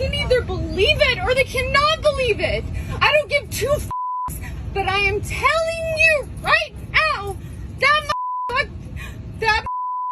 can either believe it or they cannot believe it. I don't give two f***s, but I am telling you right now, that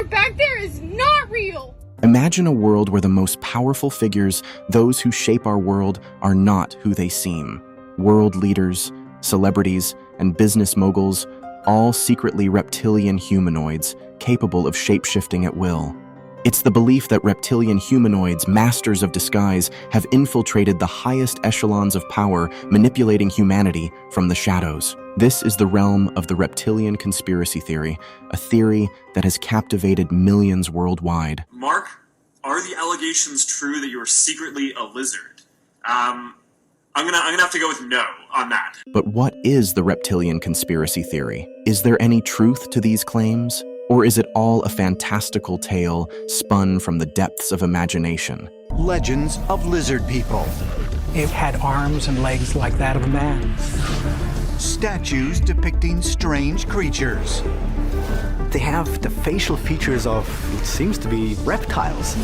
back there is not real. Imagine a world where the most powerful figures, those who shape our world, are not who they seem. World leaders, celebrities, and business moguls, all secretly reptilian humanoids capable of shape-shifting at will. It's the belief that reptilian humanoids, masters of disguise, have infiltrated the highest echelons of power, manipulating humanity from the shadows. This is the realm of the reptilian conspiracy theory, a theory that has captivated millions worldwide. Mark, are the allegations true that you're secretly a lizard? I'm gonna have to go with no on that. But what is the reptilian conspiracy theory? Is there any truth to these claims? Or is it all a fantastical tale spun from the depths of imagination? Legends of lizard people. It had arms and legs like that of a man. Statues depicting strange creatures. They have the facial features of, it seems to be, reptiles.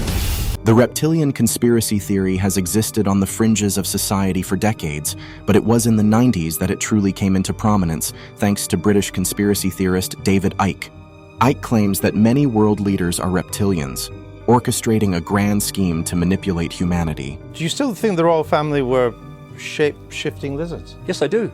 The reptilian conspiracy theory has existed on the fringes of society for decades, but it was in the 90s that it truly came into prominence, thanks to British conspiracy theorist David Icke. Icke claims that many world leaders are reptilians, orchestrating a grand scheme to manipulate humanity. Do you still think the royal family were shape-shifting lizards? Yes, I do.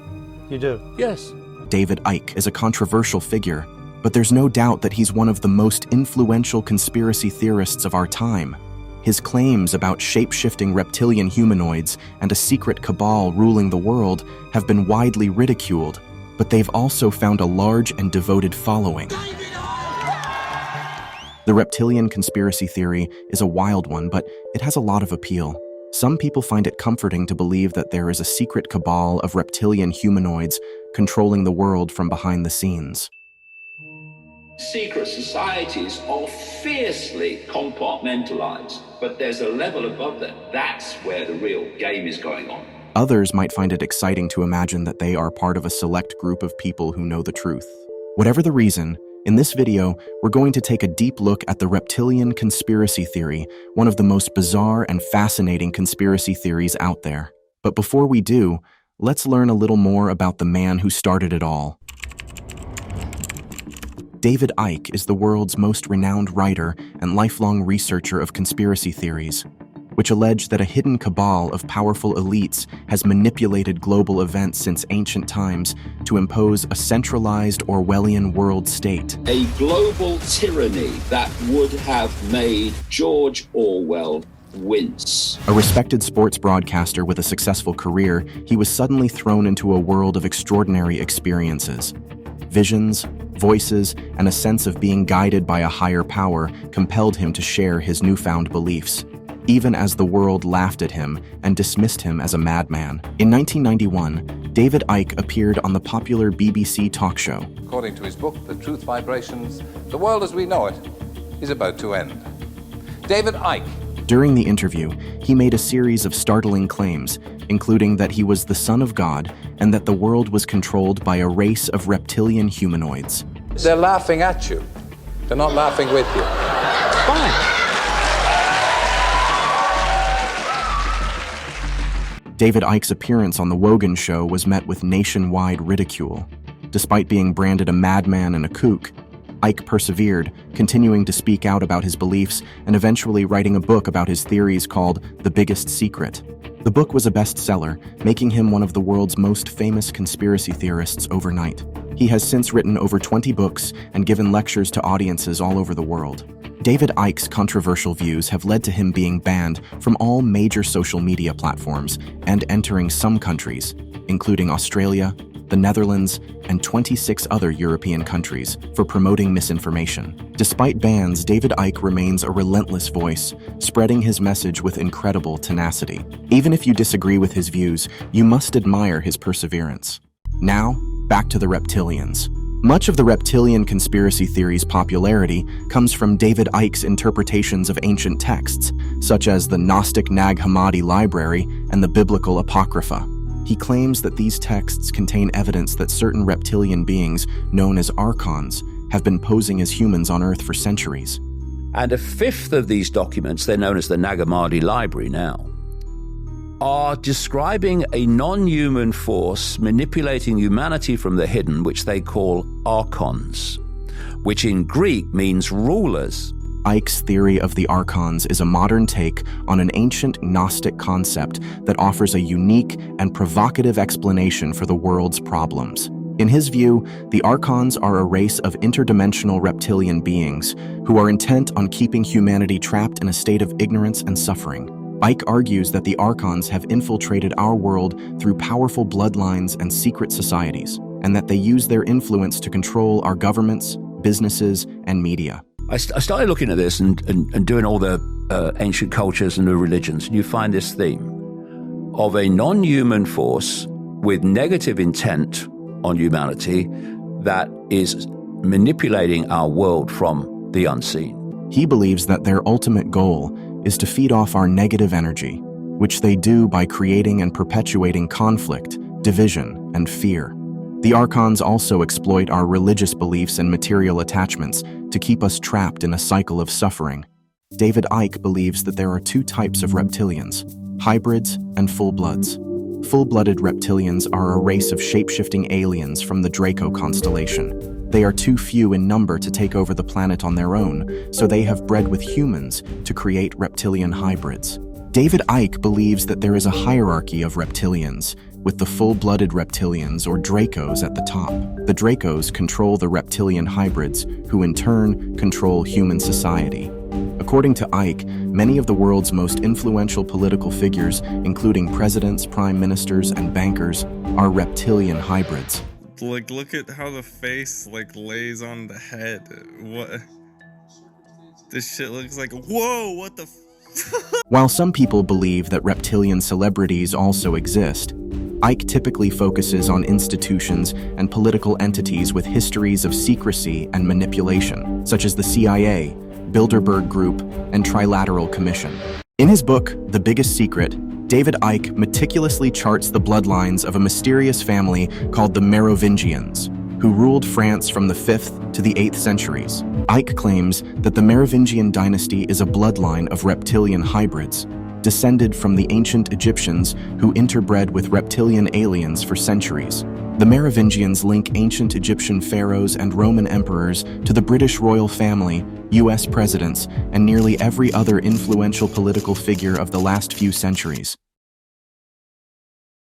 You do? Yes. David Icke is a controversial figure, but there's no doubt that he's one of the most influential conspiracy theorists of our time. His claims about shape-shifting reptilian humanoids and a secret cabal ruling the world have been widely ridiculed, but they've also found a large and devoted following. The reptilian conspiracy theory is a wild one, but it has a lot of appeal. Some people find it comforting to believe that there is a secret cabal of reptilian humanoids controlling the world from behind the scenes. Secret societies are fiercely compartmentalized, but there's a level above that. That's where the real game is going on. Others might find it exciting to imagine that they are part of a select group of people who know the truth. Whatever the reason, in this video, we're going to take a deep look at the reptilian conspiracy theory, one of the most bizarre and fascinating conspiracy theories out there. But before we do, let's learn a little more about the man who started it all. David Icke is the world's most renowned writer and lifelong researcher of conspiracy theories, which allege that a hidden cabal of powerful elites has manipulated global events since ancient times to impose a centralized Orwellian world state. A global tyranny that would have made George Orwell wince. A respected sports broadcaster with a successful career, he was suddenly thrown into a world of extraordinary experiences. Visions, voices, and a sense of being guided by a higher power compelled him to share his newfound beliefs, even as the world laughed at him and dismissed him as a madman. In 1991, David Icke appeared on the popular BBC talk show. According to his book, The Truth Vibrations, the world as we know it is about to end. David Icke. During the interview, he made a series of startling claims, including that he was the son of God and that the world was controlled by a race of reptilian humanoids. They're laughing at you. They're not laughing with you. Fine. David Icke's appearance on The Wogan Show was met with nationwide ridicule. Despite being branded a madman and a kook, Icke persevered, continuing to speak out about his beliefs and eventually writing a book about his theories called The Biggest Secret. The book was a bestseller, making him one of the world's most famous conspiracy theorists overnight. He has since written over 20 books and given lectures to audiences all over the world. David Icke's controversial views have led to him being banned from all major social media platforms and entering some countries, including Australia, the Netherlands, and 26 other European countries, for promoting misinformation. Despite bans, David Icke remains a relentless voice, spreading his message with incredible tenacity. Even if you disagree with his views, you must admire his perseverance. Now, back to the Reptilians. Much of the reptilian conspiracy theory's popularity comes from David Icke's interpretations of ancient texts, such as the Gnostic Nag Hammadi library and the biblical Apocrypha. He claims that these texts contain evidence that certain reptilian beings, known as archons, have been posing as humans on Earth for centuries. And a fifth of these documents, they're known as the Nag Hammadi library now, are describing a non-human force manipulating humanity from the hidden, which they call archons, which in Greek means rulers. Icke's theory of the archons is a modern take on an ancient Gnostic concept that offers a unique and provocative explanation for the world's problems. In his view, the archons are a race of interdimensional reptilian beings who are intent on keeping humanity trapped in a state of ignorance and suffering. Icke argues that the archons have infiltrated our world through powerful bloodlines and secret societies, and that they use their influence to control our governments, businesses, and media. I started looking at this and doing all the ancient cultures and the religions, and you find this theme of a non-human force with negative intent on humanity that is manipulating our world from the unseen. He believes that their ultimate goal is to feed off our negative energy, which they do by creating and perpetuating conflict, division, and fear. The archons also exploit our religious beliefs and material attachments to keep us trapped in a cycle of suffering. David Icke believes that there are two types of reptilians, hybrids and full-bloods. Full-blooded reptilians are a race of shape-shifting aliens from the Draco constellation. They are too few in number to take over the planet on their own, so they have bred with humans to create reptilian hybrids. David Icke believes that there is a hierarchy of reptilians, with the full-blooded reptilians or Dracos at the top. The Dracos control the reptilian hybrids, who in turn control human society. According to Icke, many of the world's most influential political figures, including presidents, prime ministers, and bankers, are reptilian hybrids. Like, look at how the face, like, lays on the head. What? This shit looks like, whoa, what the While some people believe that reptilian celebrities also exist, Icke typically focuses on institutions and political entities with histories of secrecy and manipulation, such as the CIA, Bilderberg Group, and Trilateral Commission. In his book, The Biggest Secret, David Icke meticulously charts the bloodlines of a mysterious family called the Merovingians, who ruled France from the 5th to the 8th centuries. Icke claims that the Merovingian dynasty is a bloodline of reptilian hybrids, descended from the ancient Egyptians who interbred with reptilian aliens for centuries. The Merovingians link ancient Egyptian pharaohs and Roman emperors to the British royal family, US presidents, and nearly every other influential political figure of the last few centuries.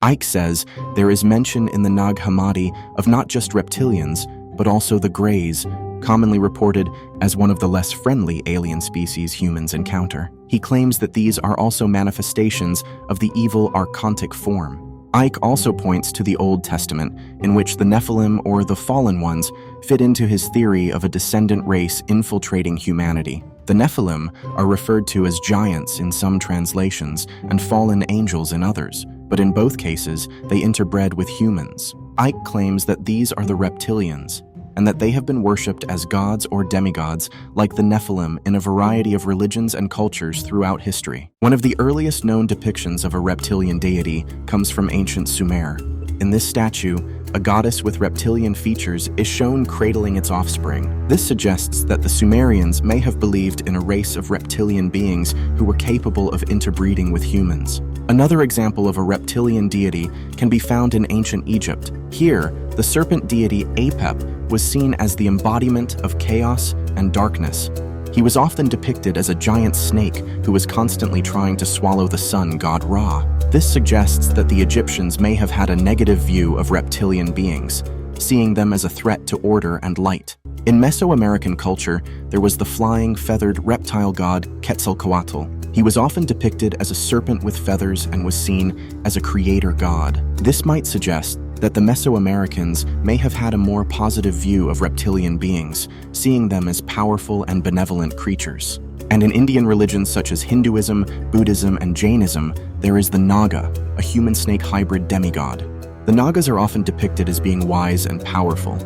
Icke says there is mention in the Nag Hammadi of not just reptilians, but also the Greys, commonly reported as one of the less friendly alien species humans encounter. He claims that these are also manifestations of the evil archontic form. Icke also points to the Old Testament, in which the Nephilim, or the Fallen Ones, fit into his theory of a descendant race infiltrating humanity. The Nephilim are referred to as giants in some translations and fallen angels in others, but in both cases, they interbred with humans. Icke claims that these are the reptilians, and that they have been worshipped as gods or demigods like the Nephilim in a variety of religions and cultures throughout history. One of the earliest known depictions of a reptilian deity comes from ancient Sumer. In this statue, a goddess with reptilian features is shown cradling its offspring. This suggests that the Sumerians may have believed in a race of reptilian beings who were capable of interbreeding with humans. Another example of a reptilian deity can be found in ancient Egypt. Here, the serpent deity Apep was seen as the embodiment of chaos and darkness. He was often depicted as a giant snake who was constantly trying to swallow the sun god Ra. This suggests that the Egyptians may have had a negative view of reptilian beings, seeing them as a threat to order and light. In Mesoamerican culture, there was the flying, feathered reptile god Quetzalcoatl. He was often depicted as a serpent with feathers and was seen as a creator god. This might suggest that the Mesoamericans may have had a more positive view of reptilian beings, seeing them as powerful and benevolent creatures. And in Indian religions such as Hinduism, Buddhism, and Jainism, there is the Naga, a human-snake hybrid demigod. The Nagas are often depicted as being wise and powerful,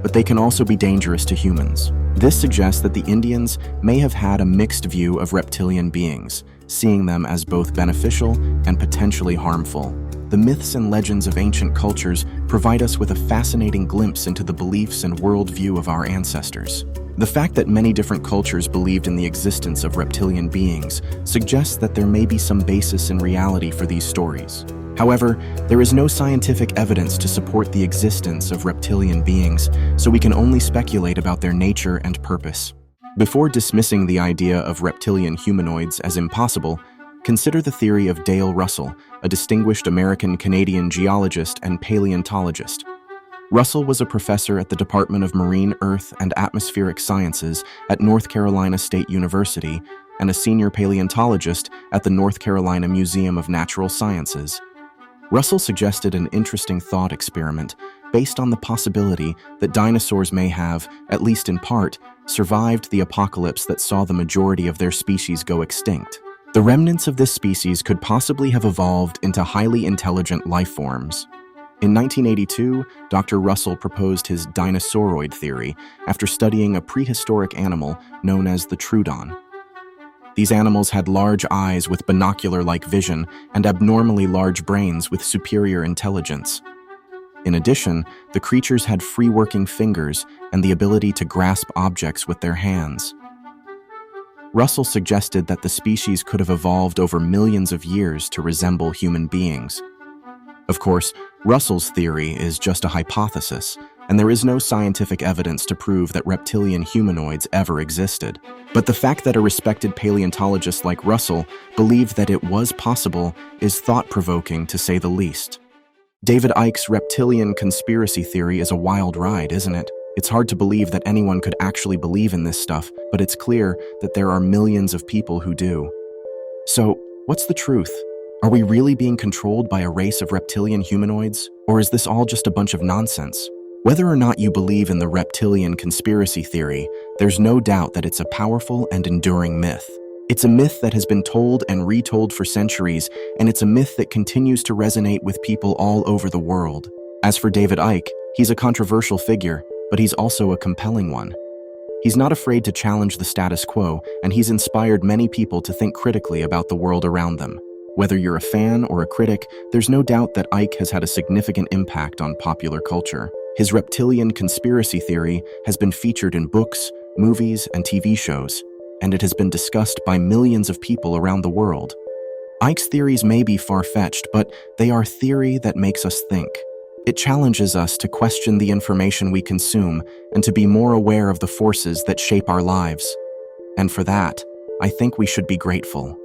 but they can also be dangerous to humans. This suggests that the Indians may have had a mixed view of reptilian beings, seeing them as both beneficial and potentially harmful. The the myths and legends of ancient cultures provide us with a fascinating glimpse into the beliefs and worldview of our ancestors. The fact that many different cultures believed in the existence of reptilian beings suggests that there may be some basis in reality for these stories. However, there is no scientific evidence to support the existence of reptilian beings, so we can only speculate about their nature and purpose. Before dismissing the idea of reptilian humanoids as impossible, consider the theory of Dale Russell, a distinguished American-Canadian geologist and paleontologist. Russell was a professor at the Department of Marine, Earth, and Atmospheric Sciences at North Carolina State University and a senior paleontologist at the North Carolina Museum of Natural Sciences. Russell suggested an interesting thought experiment based on the possibility that dinosaurs may have, at least in part, survived the apocalypse that saw the majority of their species go extinct. The remnants of this species could possibly have evolved into highly intelligent life forms. In 1982, Dr. Russell proposed his dinosauroid theory after studying a prehistoric animal known as the Troodon. These animals had large eyes with binocular-like vision and abnormally large brains with superior intelligence. In addition, the creatures had free-working fingers and the ability to grasp objects with their hands. Russell suggested that the species could have evolved over millions of years to resemble human beings. Of course, Russell's theory is just a hypothesis, and there is no scientific evidence to prove that reptilian humanoids ever existed. But the fact that a respected paleontologist like Russell believed that it was possible is thought-provoking, to say the least. David Icke's reptilian conspiracy theory is a wild ride, isn't it? It's hard to believe that anyone could actually believe in this stuff, but it's clear that there are millions of people who do. So, what's the truth? Are we really being controlled by a race of reptilian humanoids? Or is this all just a bunch of nonsense? Whether or not you believe in the reptilian conspiracy theory, there's no doubt that it's a powerful and enduring myth. It's a myth that has been told and retold for centuries, and it's a myth that continues to resonate with people all over the world. As for David Icke, he's a controversial figure, but he's also a compelling one. He's not afraid to challenge the status quo, and he's inspired many people to think critically about the world around them. Whether you're a fan or a critic, there's no doubt that Icke has had a significant impact on popular culture. His reptilian conspiracy theory has been featured in books, movies, and TV shows, and it has been discussed by millions of people around the world. Icke's theories may be far-fetched, but they are theory that makes us think. It challenges us to question the information we consume and to be more aware of the forces that shape our lives. And for that, I think we should be grateful.